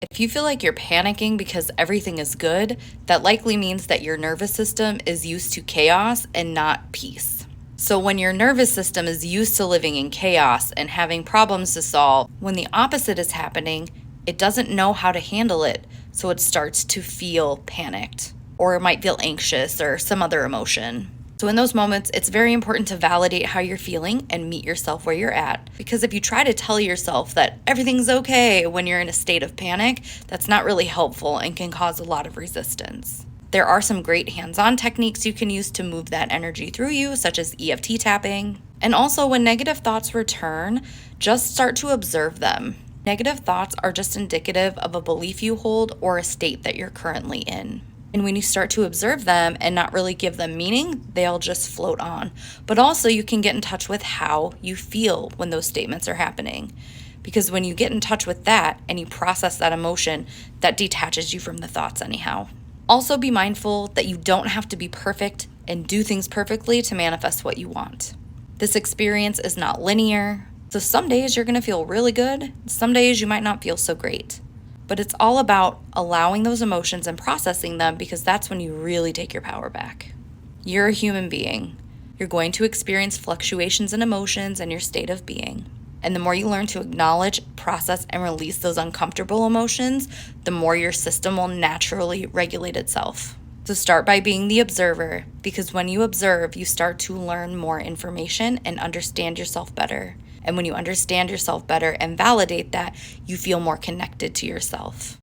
If you feel like you're panicking because everything is good, that likely means that your nervous system is used to chaos and not peace. So, when your nervous system is used to living in chaos and having problems to solve, when the opposite is happening, it doesn't know how to handle it, so it starts to feel panicked, or it might feel anxious or some other emotion. So, in those moments, it's very important to validate how you're feeling and meet yourself where you're at. Because if you try to tell yourself that everything's okay when you're in a state of panic, that's not really helpful and can cause a lot of resistance. There are some great hands-on techniques you can use to move that energy through you, such as EFT tapping. And also, when negative thoughts return, just start to observe them. Negative thoughts are just indicative of a belief you hold or a state that you're currently in. And when you start to observe them and not really give them meaning, they'll just float on. But also, you can get in touch with how you feel when those statements are happening. Because when you get in touch with that and you process that emotion, that detaches you from the thoughts anyhow. Also, be mindful that you don't have to be perfect and do things perfectly to manifest what you want. This experience is not linear. So some days you're going to feel really good. Some days you might not feel so great. But it's all about allowing those emotions and processing them, because that's when you really take your power back. You're a human being. You're going to experience fluctuations in emotions and your state of being. And the more you learn to acknowledge, process, and release those uncomfortable emotions, the more your system will naturally regulate itself. So start by being the observer, because when you observe, you start to learn more information and understand yourself better. And when you understand yourself better and validate that, you feel more connected to yourself.